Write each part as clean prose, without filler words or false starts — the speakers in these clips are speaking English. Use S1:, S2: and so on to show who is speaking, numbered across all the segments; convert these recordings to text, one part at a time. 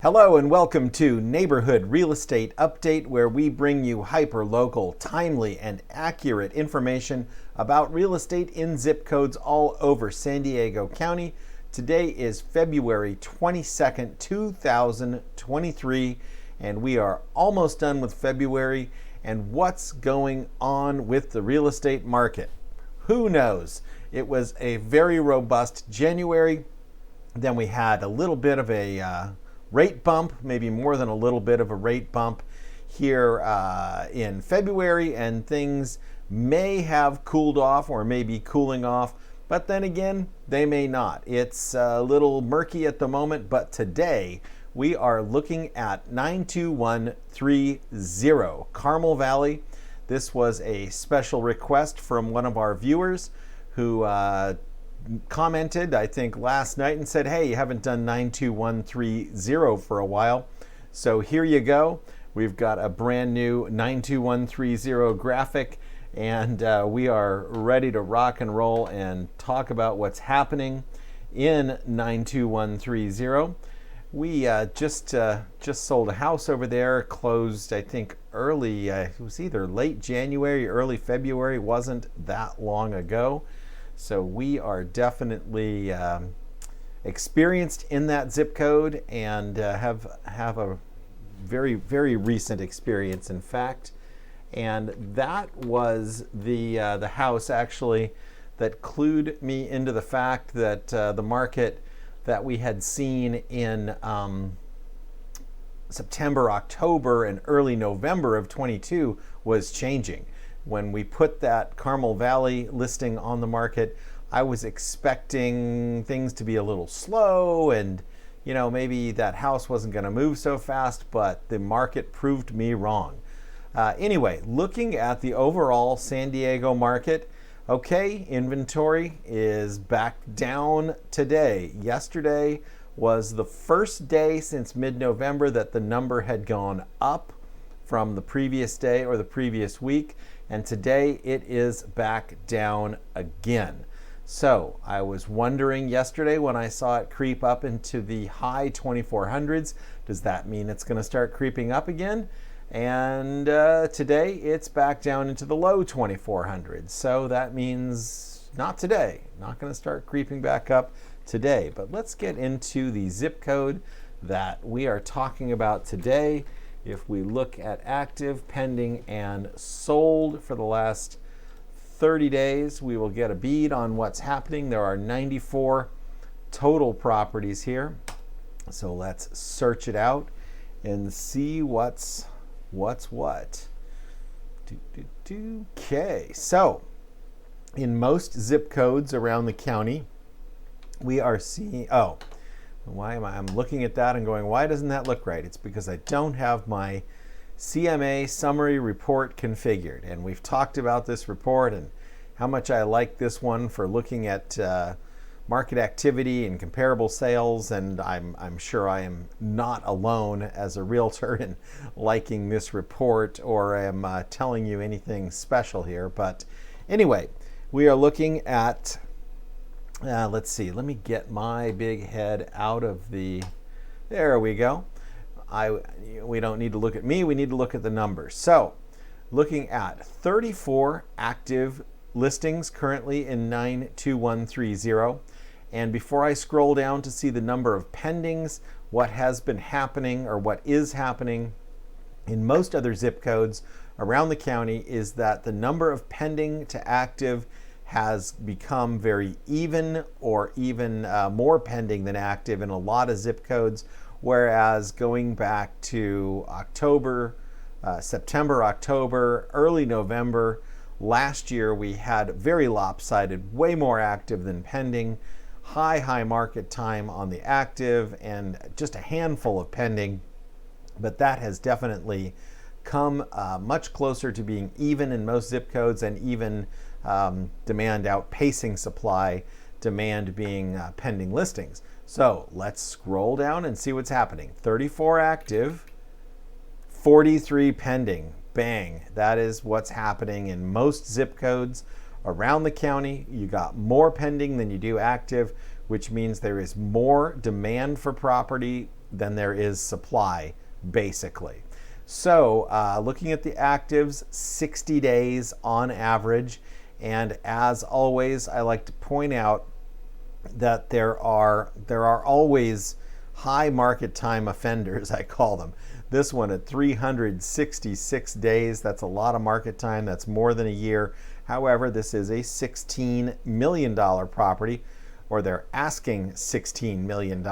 S1: Hello and welcome to Neighborhood Real Estate Update, where we bring you hyper-local, timely, and accurate information about real estate in zip codes all over San Diego County. Today is February 22nd, 2023, and we are almost done with February. And what's going on with the real estate market? Who knows? It was a very robust January. Then we had a little bit of a rate bump, maybe more than a little bit of a rate bump here in February, and things may have cooled off or may be cooling off, but then again, they may not. It's a little murky at the moment, but today we are looking at 92130 Carmel Valley. This was a special request from one of our viewers who commented, I think, last night and said, hey, you haven't done 92130 for a while. So here you go. We've got a brand new 92130 graphic, and we are ready to rock and roll and talk about what's happening in 92130. We just sold a house over there, closed, I think, early, it was either late January, early February, wasn't that long ago. So we are definitely experienced in that zip code and have a very, very recent experience, in fact. And that was the house actually that clued me into the fact that the market that we had seen in September, October, and early November of 22 was changing. When we put that Carmel Valley listing on the market, I was expecting things to be a little slow and, maybe that house wasn't going to move so fast, but the market proved me wrong. Anyway, looking at the overall San Diego market, okay, inventory is back down today. Yesterday was the first day since mid-November that the number had gone up from the previous day or the previous week. And today it is back down again. So I was wondering yesterday when I saw it creep up into the high 2400s, does that mean it's going to start creeping up again? And today it's back down into the low 2400s. So that means not today, not going to start creeping back up today. But let's get into the zip code that we are talking about today. If we look at active, pending, and sold for the last 30 days, we will get a bead on what's happening. There are 94 total properties here. So let's search it out and see what's what. Okay, so in most zip codes around the county, we are seeing, I'm looking at that and going, why doesn't that look right? It's because I don't have my CMA summary report configured. And we've talked about this report and how much I like this one for looking at market activity and comparable sales. And I'm sure I am not alone as a realtor in liking this report, or am telling you anything special here. But anyway, we are looking at let's see, let me get my big head out of the, there we go. We don't need to look at me, we need to look at the numbers. So looking at 34 active listings currently in 92130. And before I scroll down to see the number of pendings, what has been happening or what is happening in most other zip codes around the county is that the number of pending to active has become very even, or even more pending than active in a lot of zip codes, whereas going back to September, October, early November last year, we had very lopsided, way more active than pending, high market time on the active, and just a handful of pending. But that has definitely come much closer to being even in most zip codes, and even demand outpacing supply, demand being pending listings. So let's scroll down and see what's happening. 34 active, 43 pending. Bang. That is what's happening in most zip codes around the county. You got more pending than you do active, which means there is more demand for property than there is supply, basically. So looking at the actives, 60 days on average. And as always, I like to point out that there are always high market time offenders, I call them. This one at 366 days, that's a lot of market time, that's more than a year. However, this is a $16 million property, or they're asking $16 million.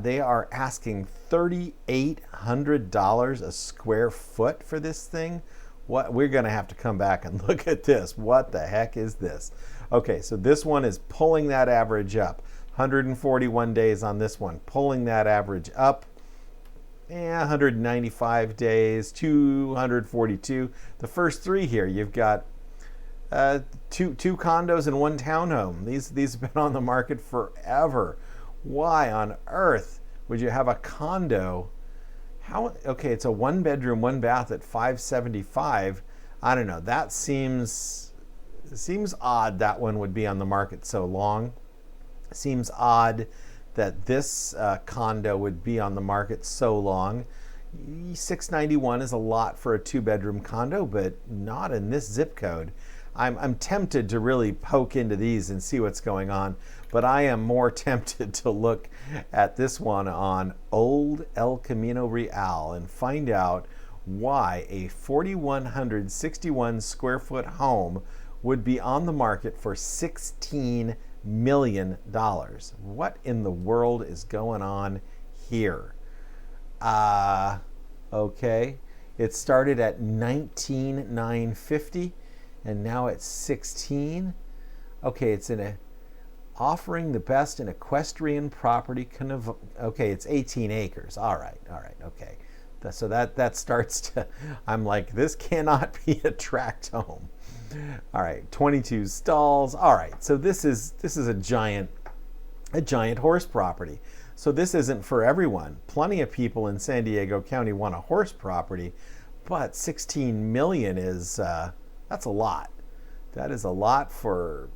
S1: They are asking $3,800 a square foot for this thing. What, we're going to have to come back and look at this. What the heck is this? Okay, so this one is pulling that average up. 141 days on this one, pulling that average up. 195 days, 242. The first three here, you've got two condos and one townhome. These have been on the market forever. Why on earth would you have a condo? Okay, it's a 1-bedroom, 1-bath at $575. I don't know. That seems odd that one would be on the market so long. Seems odd that this condo would be on the market so long. $691 is a lot for a 2-bedroom condo, but not in this zip code. I'm tempted to really poke into these and see what's going on, but I am more tempted to look at this one on Old El Camino Real and find out why a 4,161 square foot home would be on the market for $16 million. What in the world is going on here? Okay, it started at $19,950 and now it's $16. Okay, it's offering the best in equestrian property. Okay, it's 18 acres. All right, okay. So that starts to, I'm like, this cannot be a tract home. All right, 22 stalls. All right, so this is a giant horse property. So this isn't for everyone. Plenty of people in San Diego County want a horse property, but 16 million is that's a lot. That is a lot for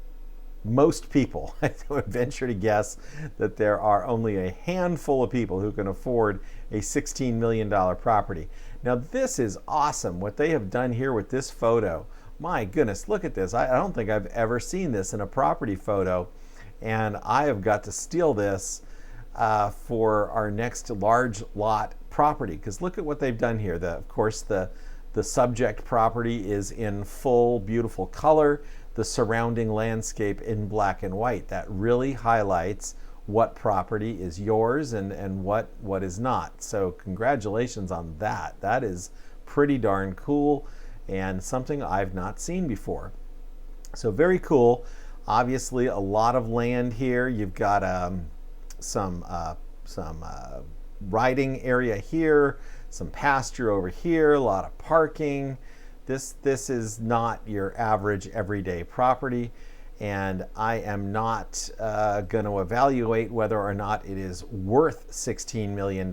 S1: most people. I would venture to guess that there are only a handful of people who can afford a $16 million property. Now this is awesome. What they have done here with this photo. My goodness, look at this. I don't think I've ever seen this in a property photo, and I have got to steal this for our next large lot property, because look at what they've done here. Of course, the subject property is in full beautiful color, the surrounding landscape in black and white. That really highlights what property is yours and what is not. So congratulations on that. That is pretty darn cool and something I've not seen before. So very cool. Obviously a lot of land here. You've got some riding area here, some pasture over here, a lot of parking. This is not your average everyday property, and I am not going to evaluate whether or not it is worth $16 million,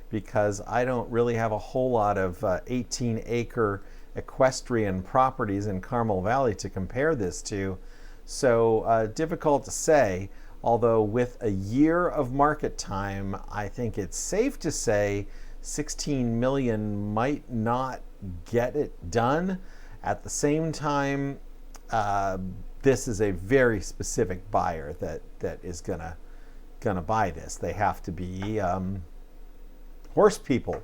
S1: because I don't really have a whole lot of 18-acre equestrian properties in Carmel Valley to compare this to. So difficult to say, although with a year of market time, I think it's safe to say 16 million might not get it done. At the same time, this is a very specific buyer that is gonna buy this. They have to be horse people.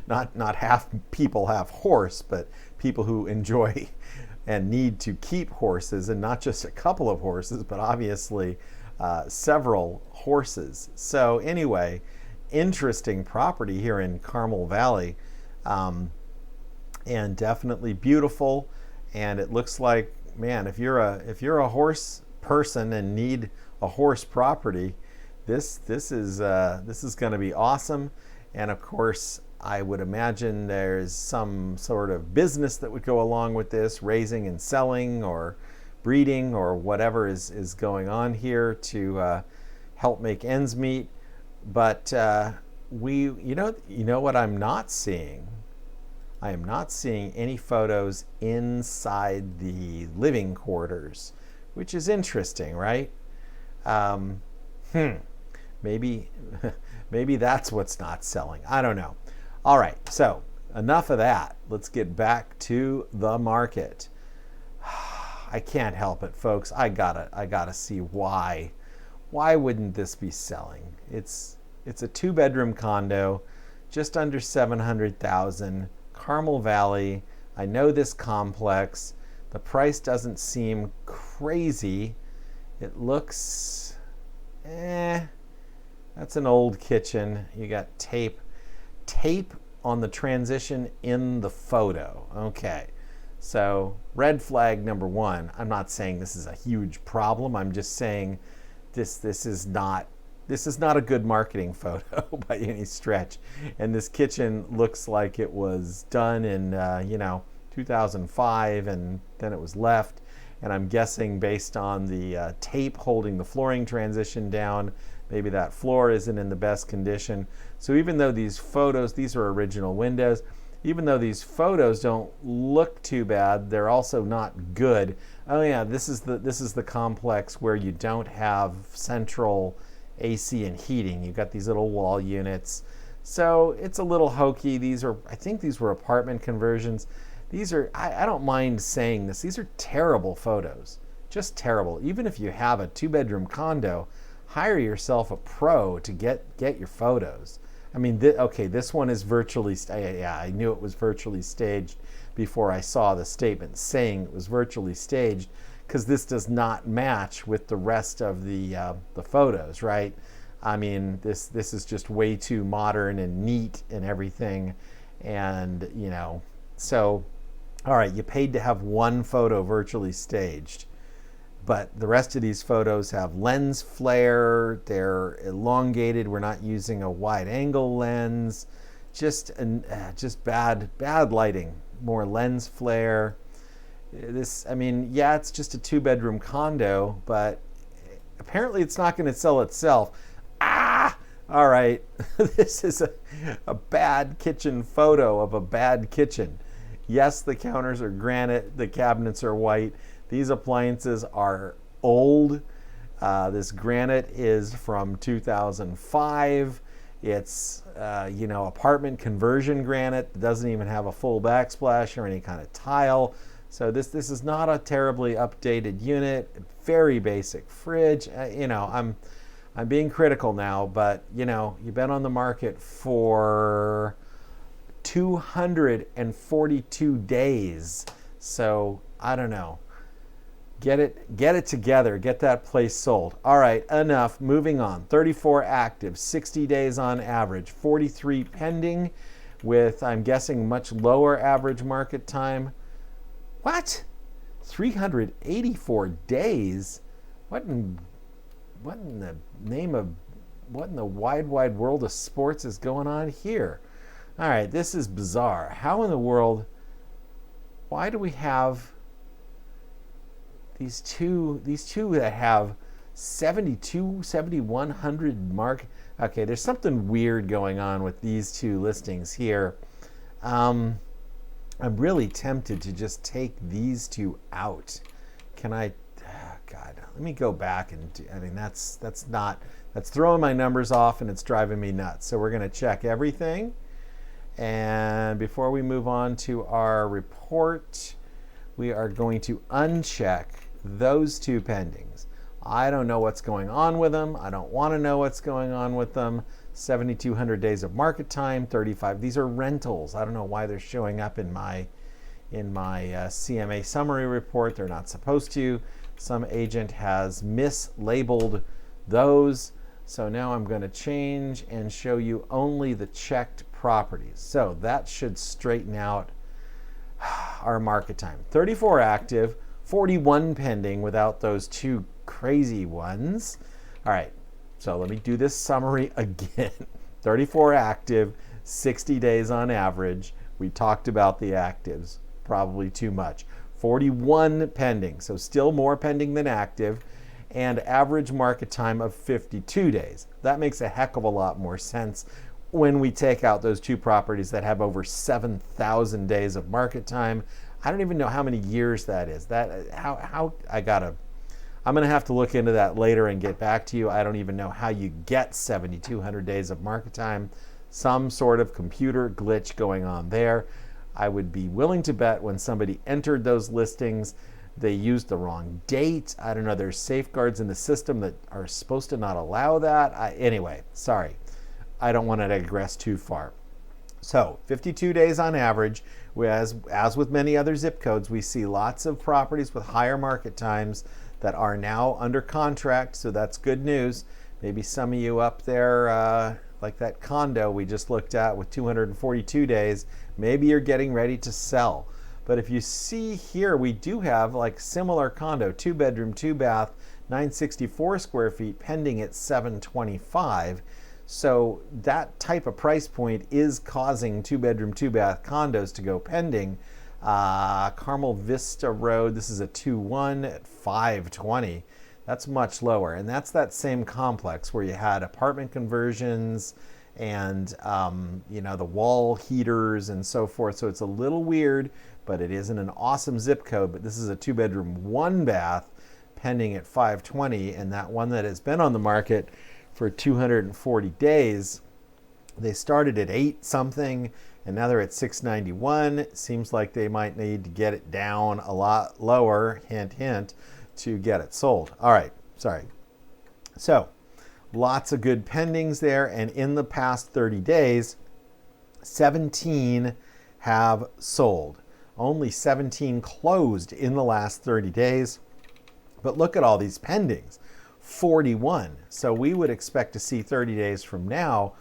S1: not half people have horse, but people who enjoy and need to keep horses, and not just a couple of horses, but obviously several horses. So anyway, interesting property here in Carmel Valley, and definitely beautiful. And it looks like, man, if you're a horse person and need a horse property, this is going to be awesome. And of course, I would imagine there's some sort of business that would go along with this, raising and selling or breeding or whatever is going on here to help make ends meet. But you know what I'm not seeing? I am not seeing any photos inside the living quarters, which is interesting, right? Maybe, maybe that's what's not selling. I don't know. All right, so enough of that. Let's get back to the market. I can't help it, folks. I gotta see why. Why wouldn't this be selling? It's a 2-bedroom condo, just under 700,000, Carmel Valley. I know this complex. The price doesn't seem crazy. It looks, that's an old kitchen. You got tape on the transition in the photo. Okay. So red flag number one. I'm not saying this is a huge problem. I'm just saying this is not a good marketing photo by any stretch. And this kitchen looks like it was done in 2005, and then it was left. And I'm guessing based on the tape holding the flooring transition down, maybe that floor isn't in the best condition. So even though these photos, these are original windows, even though these photos don't look too bad, they're also not good. Oh yeah, this is the complex where you don't have central AC and heating. You've got these little wall units. So it's a little hokey. I think these were apartment conversions. These are, I don't mind saying this, these are terrible photos. Just terrible. Even if you have a 2-bedroom condo, hire yourself a pro to get your photos. I mean, this one is virtually, I knew it was virtually staged before I saw the statement saying it was virtually staged, because this does not match with the rest of the photos, right? I mean, this is just way too modern and neat and everything. And, so, all right, you paid to have one photo virtually staged. But the rest of these photos have lens flare, they're elongated, we're not using a wide angle lens, just bad lighting, more lens flare. It's just a 2-bedroom condo, but apparently it's not going to sell itself. All right, this is a bad kitchen photo of a bad kitchen. Yes, the counters are granite, the cabinets are white. These appliances are old. This granite is from 2005. It's, apartment conversion granite. It doesn't even have a full backsplash or any kind of tile. So this is not a terribly updated unit. Very basic fridge. I'm being critical now, but you've been on the market for 242 days. So I don't know. Get it together. Get that place sold. All right, enough. Moving on. 34 active, 60 days on average, 43 pending with, I'm guessing, much lower average market time. What? 384 days? What in the wide world of sports is going on here? All right, this is bizarre. How in the world, why do we have these two that have 7,100 mark? Okay, there's something weird going on with these two listings here. I'm really tempted to just take these two out. Can I? God, let me go back and that's throwing my numbers off and it's driving me nuts. So we're going to check everything. And before we move on to our report, we are going to uncheck those two pendings. I don't know what's going on with them. I don't want to know what's going on with them. 7,200 days of market time, 35. These are rentals. I don't know why they're showing up in my CMA summary report. They're not supposed to. Some agent has mislabeled those. So now I'm going to change and show you only the checked properties. So that should straighten out our market time. 34 active, 41 pending without those two crazy ones. All right, so let me do this summary again. 34 active, 60 days on average. We talked about the actives, probably too much. 41 pending, so still more pending than active, and average market time of 52 days. That makes a heck of a lot more sense when we take out those two properties that have over 7,000 days of market time. I don't even know how many years that is. That how I I'm going to have to look into that later and get back to you. I don't even know how you get 7,200 days of market time. Some sort of computer glitch going on there. I would be willing to bet when somebody entered those listings, they used the wrong date. I don't know. There's safeguards in the system that are supposed to not allow that. Anyway, sorry. I don't want to digress too far. So 52 days on average. As with many other zip codes, we see lots of properties with higher market times that are now under contract. So that's good news. Maybe some of you up there, like that condo we just looked at with 242 days, maybe you're getting ready to sell. But if you see here, we do have like similar condo, 2-bedroom, 2-bath, 964 square feet, pending at 725. So that type of price point is causing 2-bedroom, 2-bath condos to go pending. Carmel Vista Road, this is a 2-1 at 520. That's much lower. And that's that same complex where you had apartment conversions and the wall heaters and so forth. So it's a little weird, but it isn't an awesome zip code. But this is a 2-bedroom, 1-bath pending at 520. And that one that has been on the market for 240 days, they started at 8 something and now they're at 691. It seems like they might need to get it down a lot lower, hint, hint, to get it sold. All right, sorry. So lots of good pendings there. And in the past 30 days, 17 have sold. Only 17 closed in the last 30 days. But look at all these pendings, 41. So we would expect to see 30 days from now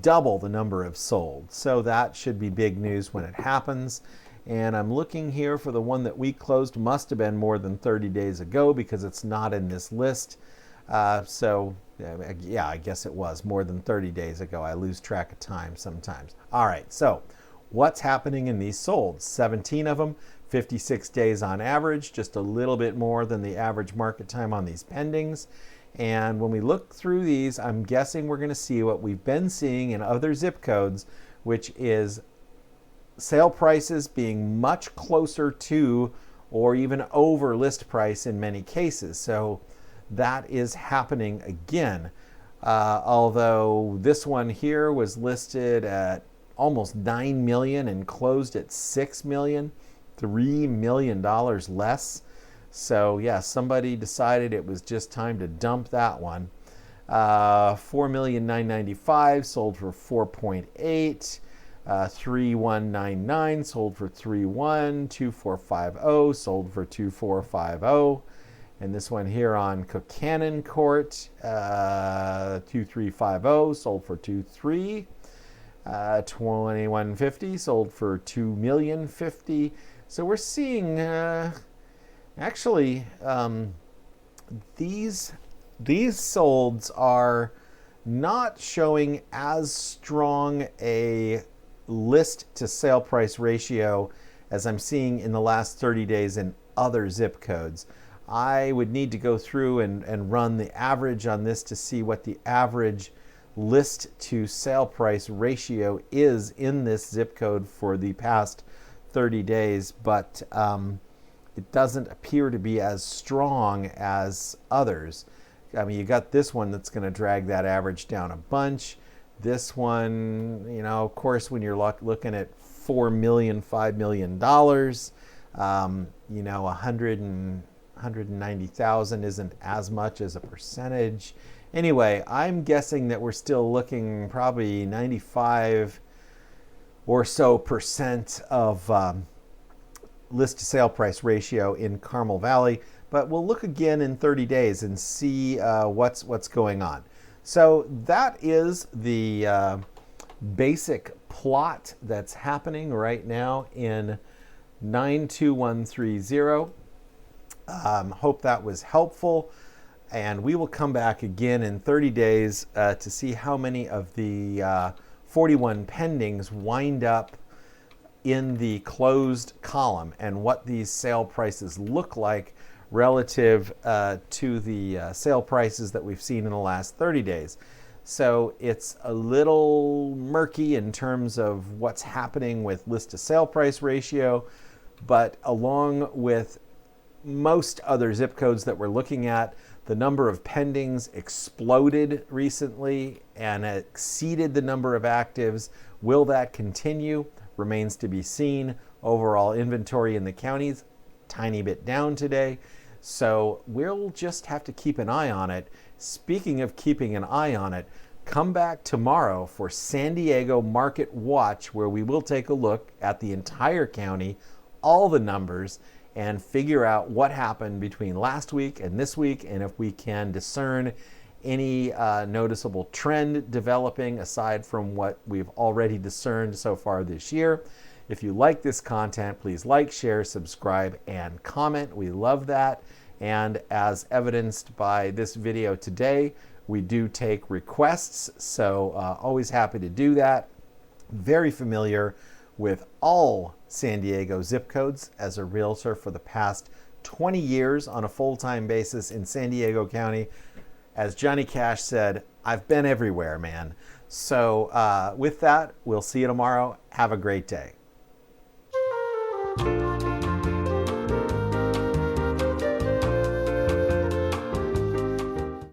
S1: double the number of sold. So that should be big news when it happens. And I'm looking here for the one that we closed. Must have been more than 30 days ago because it's not in this list. Yeah, I guess it was more than 30 days ago. I lose track of time sometimes. All right, so what's happening in these solds? 17 of them, 56 days on average, just a little bit more than the average market time on these pendings. And when we look through these, I'm guessing we're going to see what we've been seeing in other zip codes, which is sale prices being much closer to or even over list price in many cases. So that is happening again. Although this one here was listed at almost 9 million and closed at 6 million, $3 million less. So yeah, somebody decided it was just time to dump that one. 4,995,000 sold for 4.8. 3199 sold for 3.1. 2450 sold for 2450. And this one here on Cook-Cannon Court, 2350 sold for 2.3. 2150 sold for 2,050,000. So we're seeing actually these solds are not showing as strong a list to sale price ratio as I'm seeing in the last 30 days in other zip codes. I would need to go through and run the average on this to see what the average list to sale price ratio is in this zip code for the past 30 days, but it doesn't appear to be as strong as others. I mean, you got this one that's going to drag that average down a bunch. This one, of course, when you're looking at $4 million, $5 million, 190,000 isn't as much as a percentage. Anyway, I'm guessing that we're still looking probably 95 or so percent of list to sale price ratio in Carmel Valley, but we'll look again in 30 days and see what's going on. So that is the basic plot that's happening right now in 92130. Hope that was helpful, and we will come back again in 30 days to see how many of the 41 pendings wind up in the closed column and what these sale prices look like relative to the sale prices that we've seen in the last 30 days. So it's a little murky in terms of what's happening with list to sale price ratio, but along with most other zip codes that we're looking at, the number of pendings exploded recently and exceeded the number of actives. Will that continue? Remains to be seen. Overall inventory in the counties, tiny bit down today. So we'll just have to keep an eye on it. Speaking of keeping an eye on it, come back tomorrow for San Diego Market Watch, where we will take a look at the entire county, all the numbers, and figure out what happened between last week and this week, and if we can discern any noticeable trend developing aside from what we've already discerned so far this year. If you like this content, please like, share, subscribe, and comment. We love that. And as evidenced by this video today, we do take requests, so always happy to do that. Very familiar with all San Diego zip codes as a realtor for the past 20 years on a full-time basis in San Diego County. As Johnny Cash said, I've been everywhere, man. So with that, we'll see you tomorrow. Have a great day.